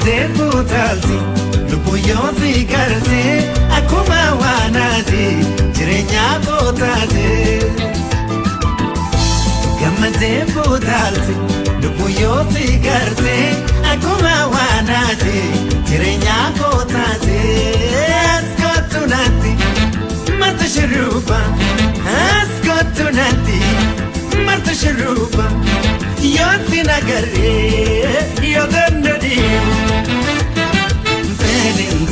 Gammadeefu taalti lubbuu yoo si garte akkuma waanaati jireenya koo taate. Gammadeefu taalti lubbuu yoo si garte akkuma waanaati jireenya koo taate. Askootu naatti marti shiruuba askootu naatti marti shiruuba yoo si nagarree yoo dandadiimu.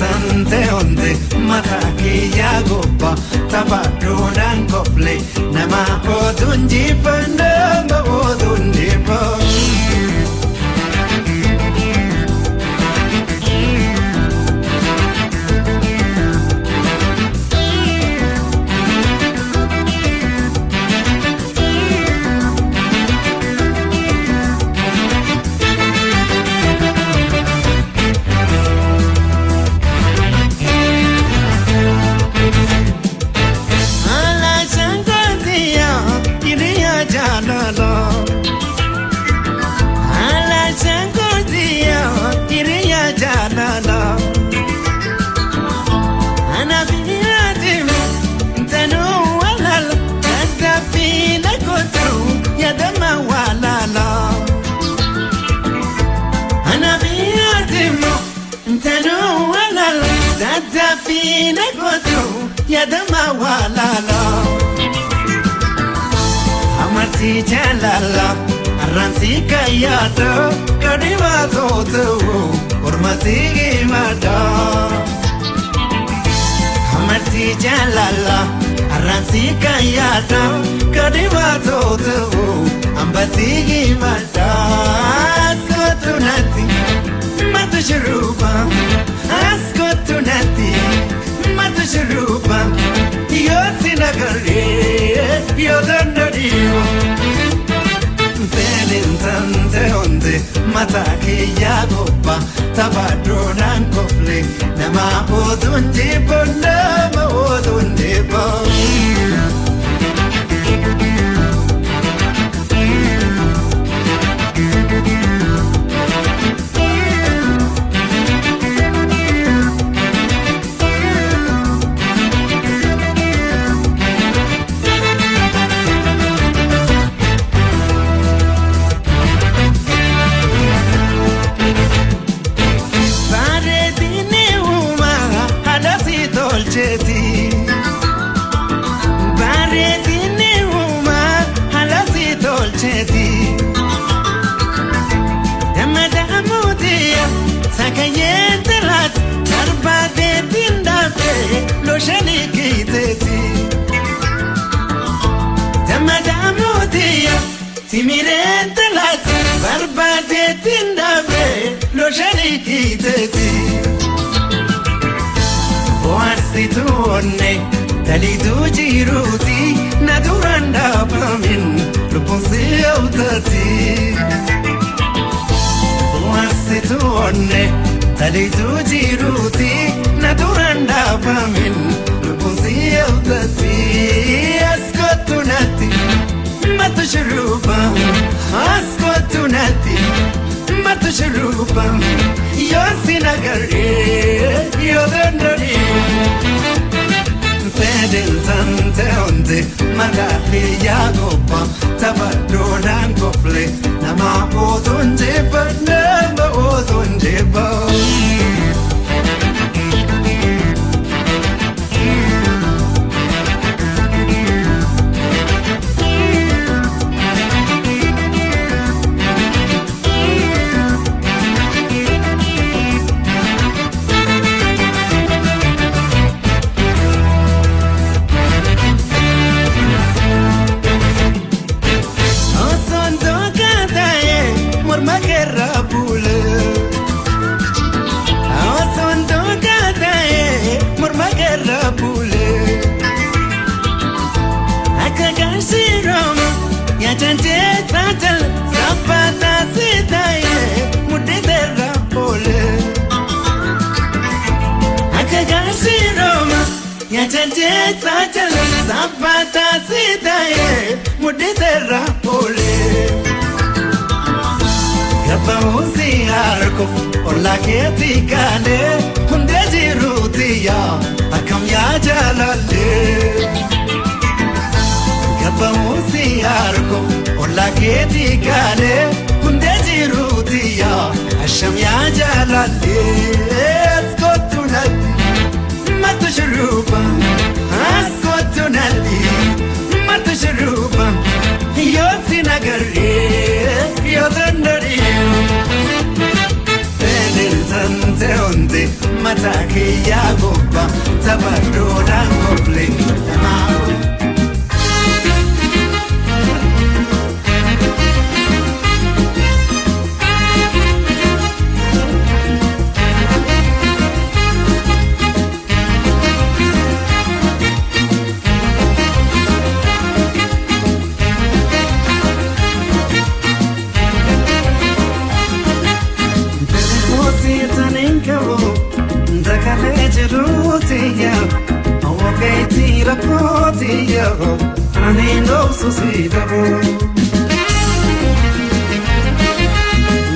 Tante onte mata kiyya gobba taphadhuudhaan kofle nama oduun jibba nama oduun jibba. Fina kotu ya dama walala amarti jalala arransi kayado kadiwa totu urmati gimada amarti jalala arransi kayado kadiwa totu ambati gimada askotu nati matu shiruba askotu nati matu shiruba yoo si nagarree yoo dandadiimu. Tante onte mata kiyya gobba taphadhuudhaan kofle nama oduun jibba nama oduun jibba. Timirente lati barbade tindabe lo shariki teti. Oarsi tuonne talidu jiruti naduranda pamin lupusi autati. Oarsi tuonne talidu jiruti naduranda pamin lupusi autati. Askotu nati matu shiruba askotu nati matu shiruba yoo si nagarree yoo dandadiimu. Tante onte mata kiyya gobba taphadhuudhaan kofle nama oduun jibba nama oduun jibba. Zapata sitaye mudidera pole akagashi Roma ya janje sajala zapata sitaye mudidera pole. Gaba usi harko Ola keti kane hunde jirutiya akam ya jalale Gabba musi arko ola keti kane hunde jirutiya asham ya jalale Skotunal matashruba Skotunal matashruba Yoti nagari yodandari Tante onde mataki ya gobba tabarona goble I know so see the world.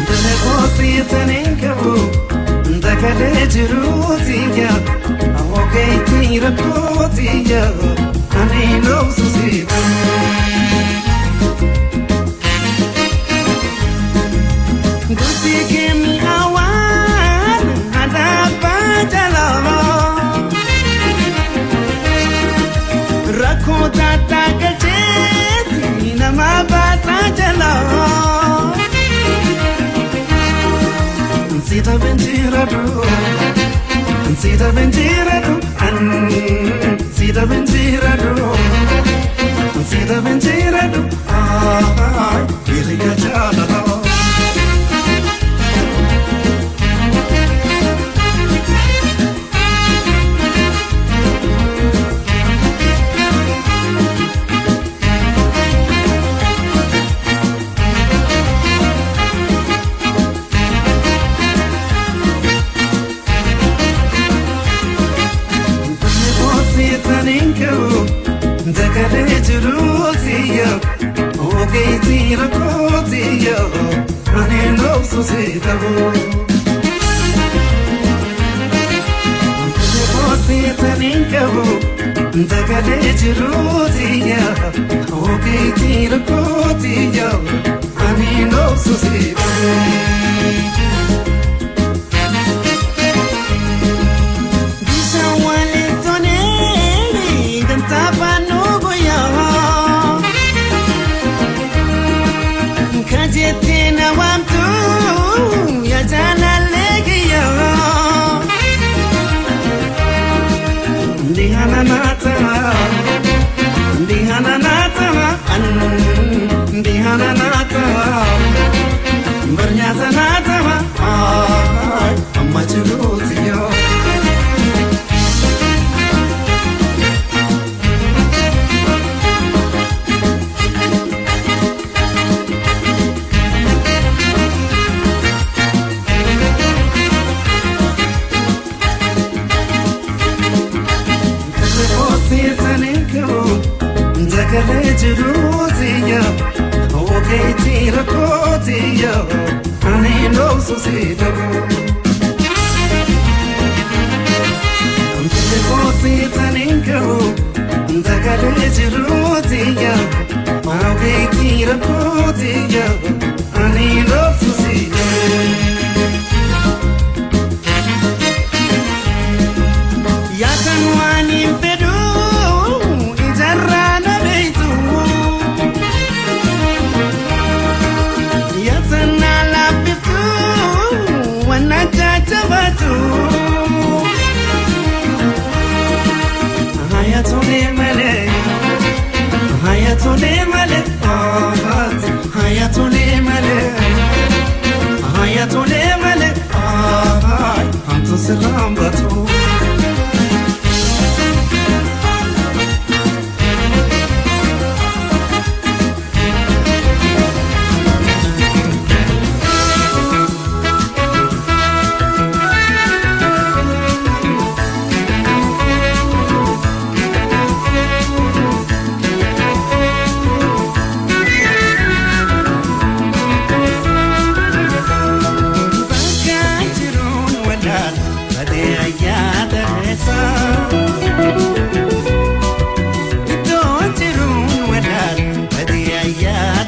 The negoci tenenko, the college rosia. Okay, tira potia. I know so see the world. Gusi give me a one, and a bajala. Rakota takacheti na mabasa jala Sita benjiradu Sita benjiradu Sita benjiradu Sita benjiradu Iliya jala Okay, tira potia, I know so see the world. The college rosia, okay, tira potia, I know so see the world. Kajetina wamtu ya jana legiyo Dihana nata Dihana nata Dihana nata Bernyata nata Amma chulutiyo College rosia, okay, tira potia, I know so see the world. The college rosia, okay, tira potia, I know so see the world. Yakanwani pedu, ijarana beitu. Hayatone male, hayatone male, hayatone male, Anto Serambatu.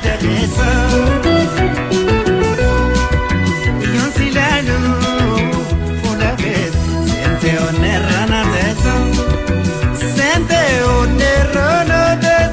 degeessa Yon silalu fuula keessa Sente onneerra na teessa Sente onneerra na teessa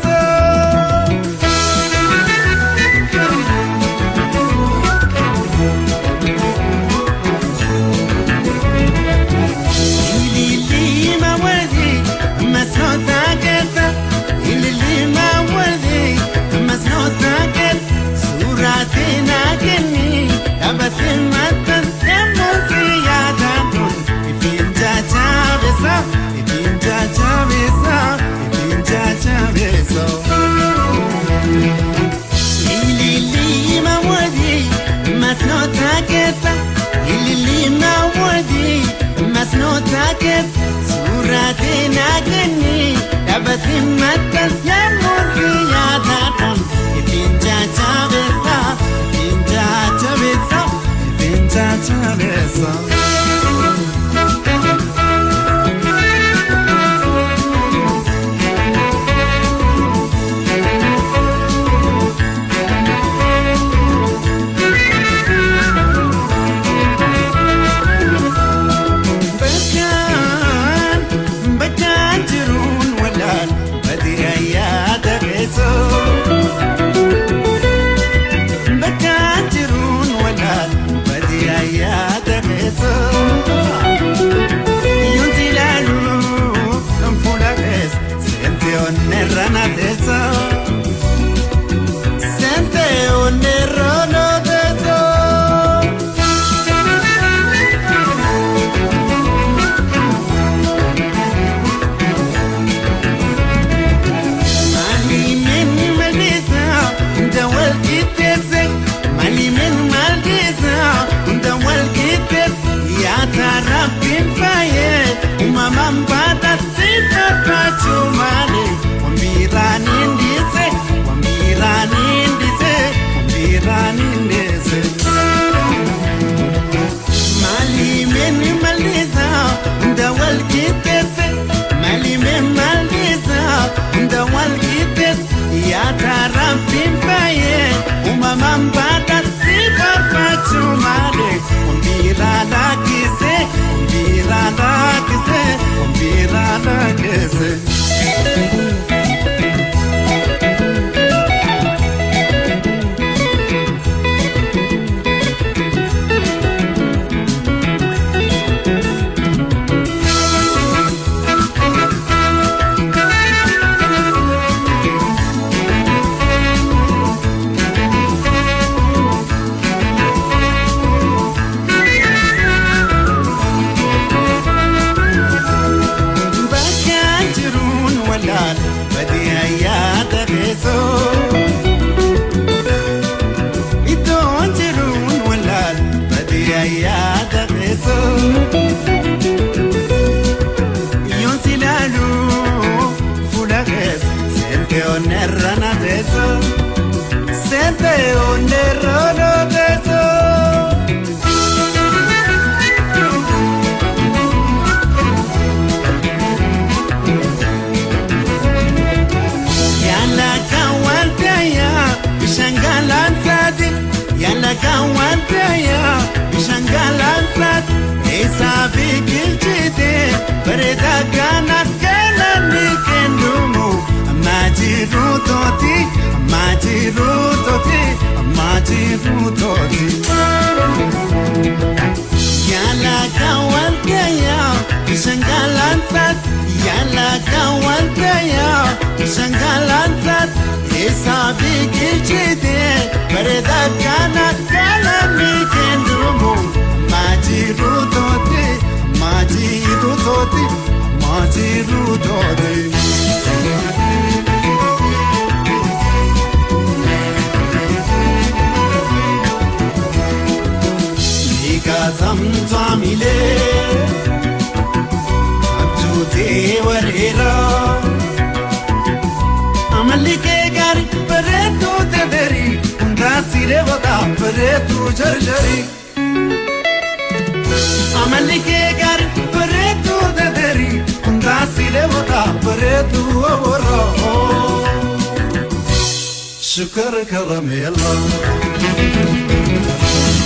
شكر كرم الله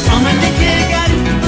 عملك قال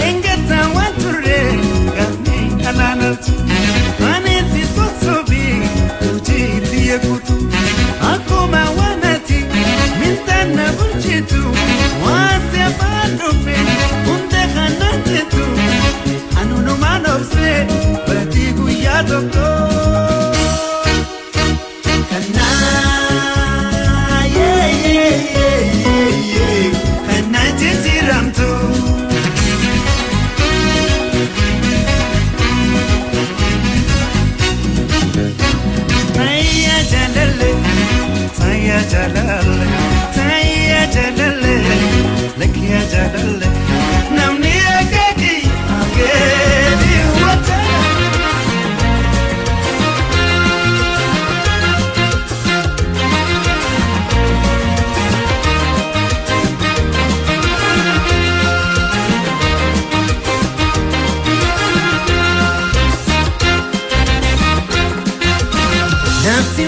Engeta wanture, gafni alana jalale taya jalale lakia jalale namni agadi agadi wata nafsi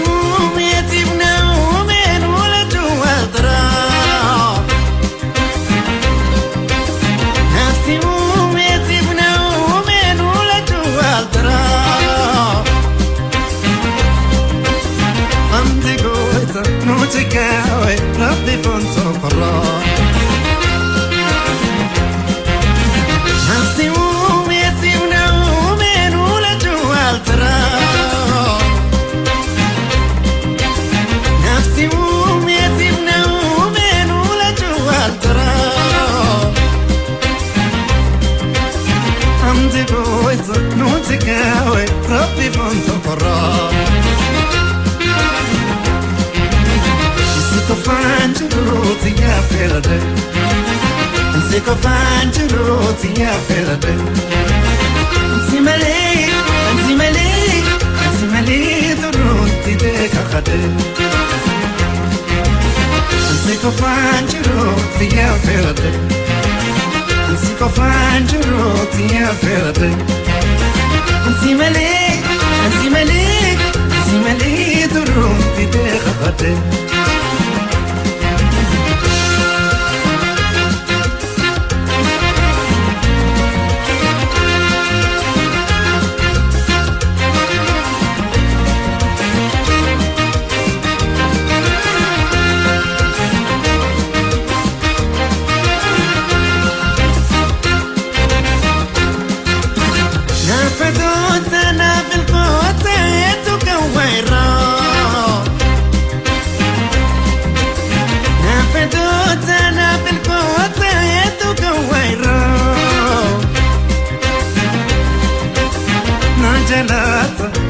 ربي فانتو قرا نفسي وميتي ونومين ولا جوال ترى نفسي وميتي ونومين ولا جوال ترى عندي بويت نوتك قوي ربي فانتو قرا Fanjuruti ya ferade Siko fanjuruti ya ferade Simali duruti de kakade Siko fanjuruti ya ferade Siko fanjuruti ya ferade Simali duruti de kakade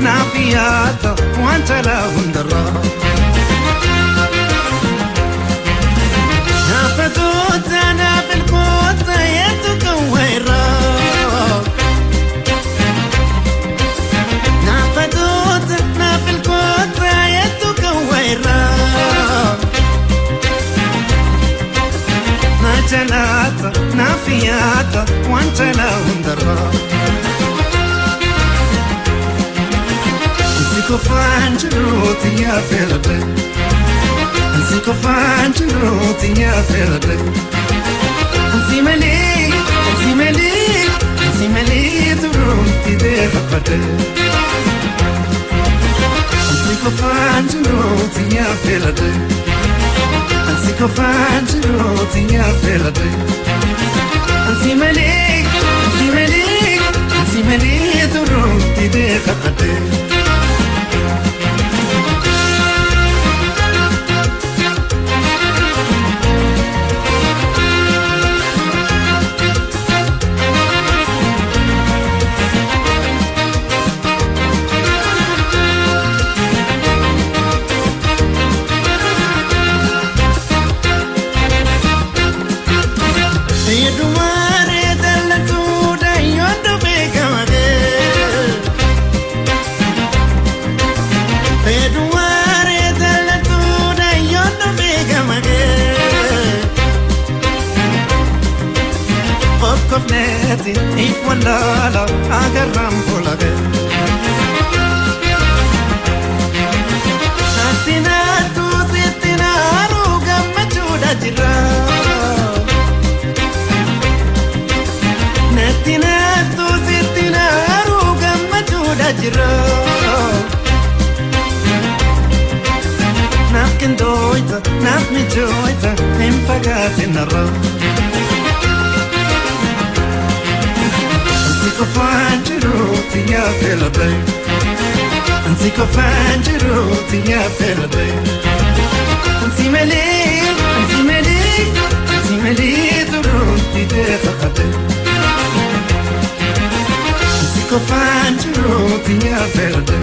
نافياتا وانت لا هندرا نافتوت انا بالقوت يدك ويرا نافتوت انا بالقوت يدك ويرا ناجلاتا نافياتا وانت لا هندرا Siko fanjuruti ya ferade Siko fanjuruti ya ferade Simali duruti de kakade Siko fanjuruti ya ferade Siko fanjuruti ya ferade Simali duruti de kakade if wala la agaram polage Satina tu sitina ruga machuda jira Natina tu sitina ruga machuda jira Nafkin doita nafmi joita empagatin arra Siko fanjuruti ya ferade Siko fanjuruti ya ferade Simali duruti de kakade Siko fanjuruti ya ferade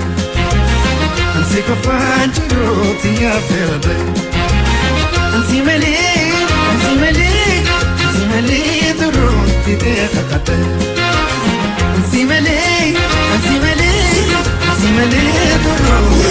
ከፋንጅሮት ያፈረ እንሲመሊ ድሮት ተቀጠ እንሲመሊ ድሮት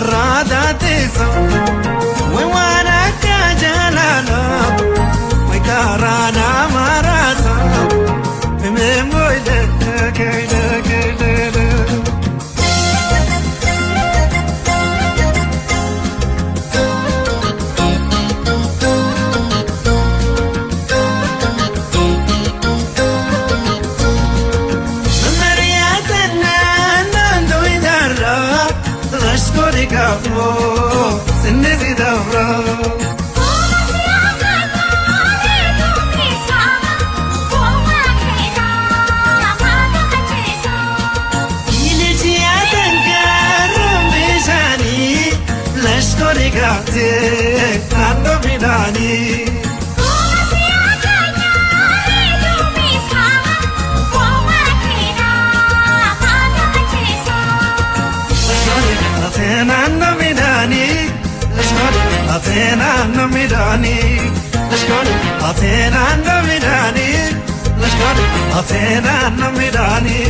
Radha tesa, we wanna kaja Atena no midani, let's go. Atena no midani, let's go. Atena no midani.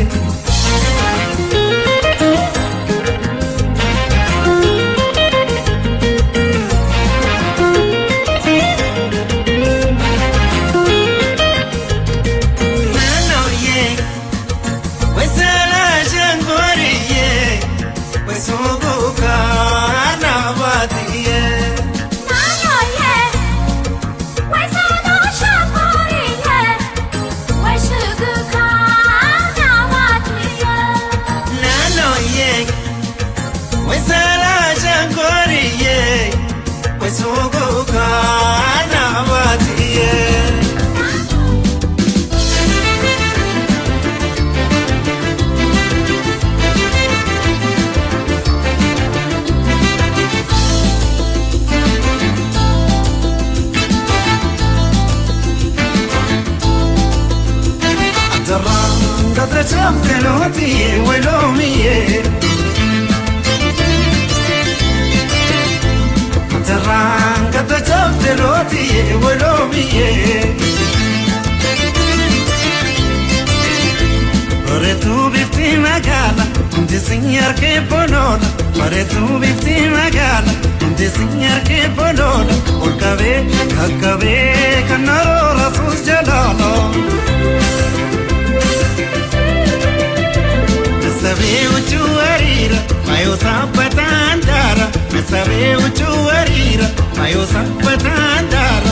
Teloti welomiye Taranga teloti welomiye Pare tu bifti magala Disignar che bonona Pare tu bifti magala Disignar che bonona Olkave kakave Kannaro rasus jalalo Sabeu chuarira, mayo sapatandara. Me sabeu chuarira, mayo sapatandara.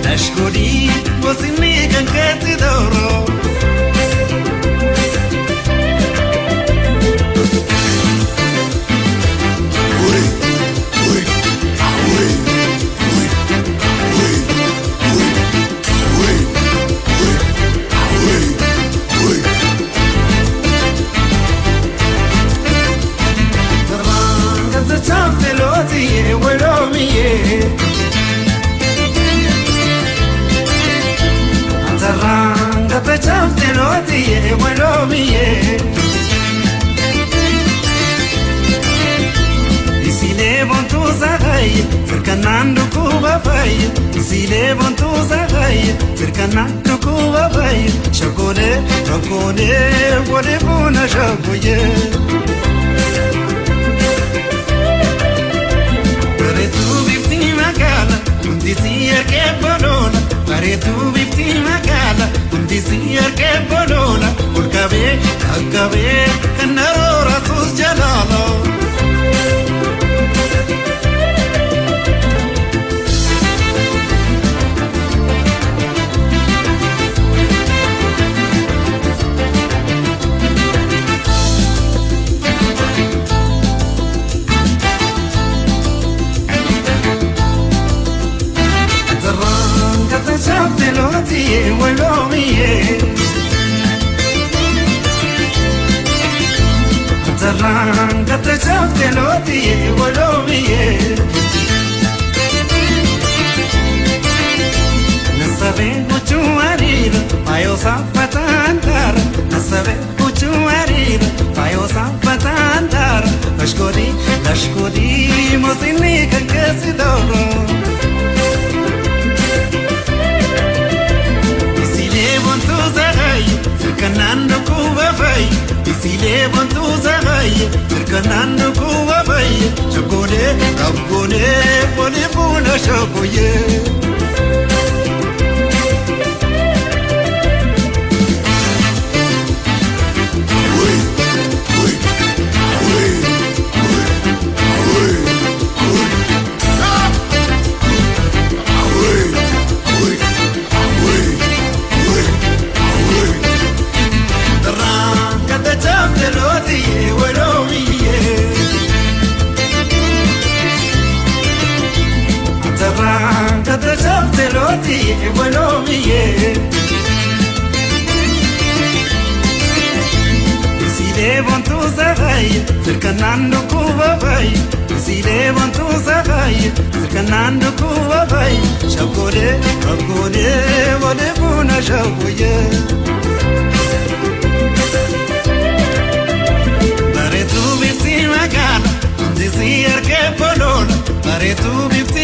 Nashkodi, você me cancete doro. Cercanando Cuba vai, si levanto zagai, cercanando Cuba vai, chacone, vole bona chacoye. Pare tu bifti magala, dizia che bolona, pare tu bifti magala, dizia che bolona, urcave, cannaro rasus jalalo. Teloti welomiye Taranga teloti welomiye Nasabe mucho arira Mayo sapatandara Nasabe mucho arira Mayo sapatandara Nashkodi Mosini kankesi doro Cercanando Cuba vai, e si levanto zagai, cercanando Cuba vai, chacone, pone bona chacoye. Teloti welomiye Si levanto zagai, cercanando Cuba vai, si levanto zagai, cercanando Cuba vai, chacone, vole bona chacoye. Pare tu bifti magala, dizia che bolona, pare tu bifti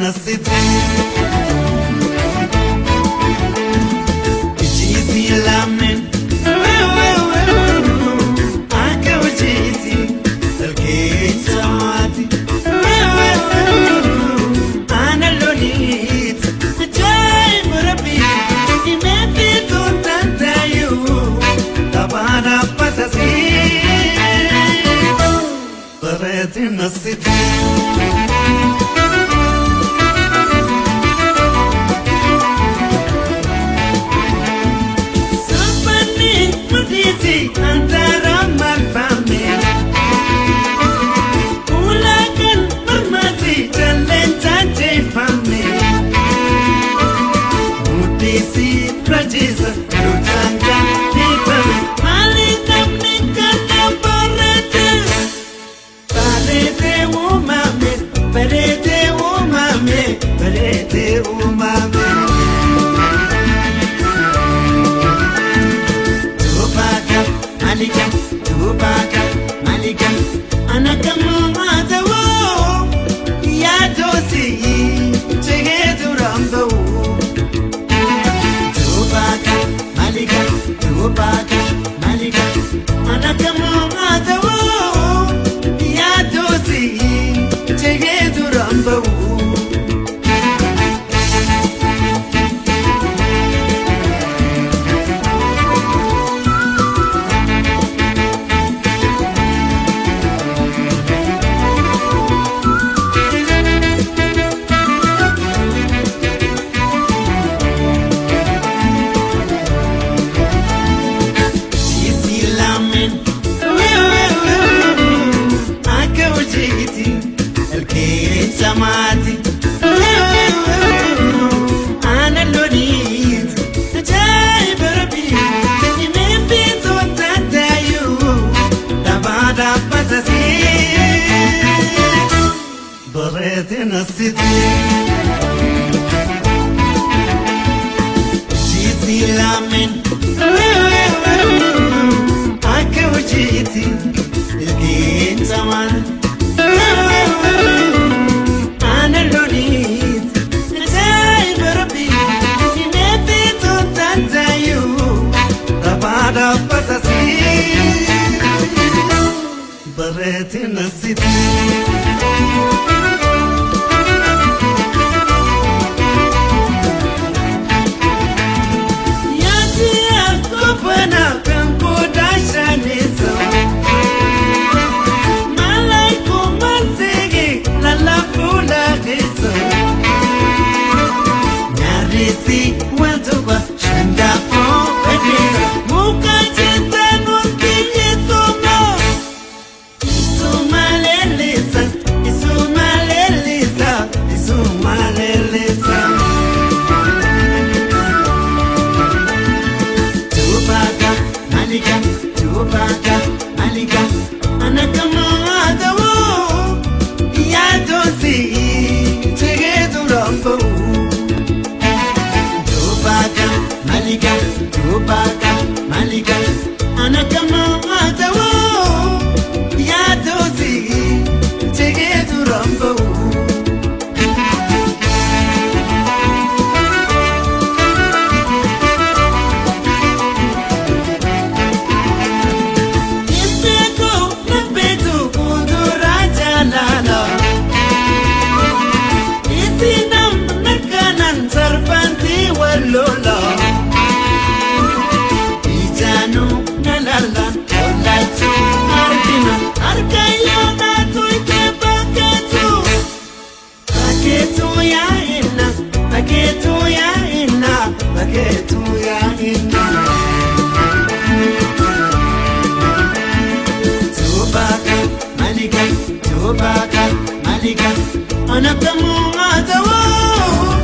nasiti Ichisi lamen Aka wajiti Alkeet samati Ana lonit Ajay murabi Imeti tuntantayu Tabana patasi Barati nasiti Antara marfame Ulakan permati jalan cace fame Mutisi prajisa Lutangkan dipame Malikam nikata barete Barete umame Barete umame Barete umame Tubaka, Malika, Anakamu Matawo, Yadosi, Chegeturambo. Tubaka, Malika, Anakamu Matawo, Yadosi, Chegeturambo. Samati Ana lonit Ajay barabi Imefito tatayu Tabada patasi Barete nasiti Jisi lamen Aka wajiti Ilkin samati Barete nasiti Yati akopana kampo dashanisa Malaiko mansege lalafula kisa Nyarisi wantoba shandafo pedisa Muka chita nunti yisoma Isumalelisa Tubaka, Malika Anakamu Adawo Yadosi Chegeturambo Tubaka, Malika Anakamu Adawo Yadosi Chegeturambo Lola Ijanu nalala Olaitu Arjuna Arkayana tuike paketu Paketu ya ina Tubaka, Malika Anakamu Adawo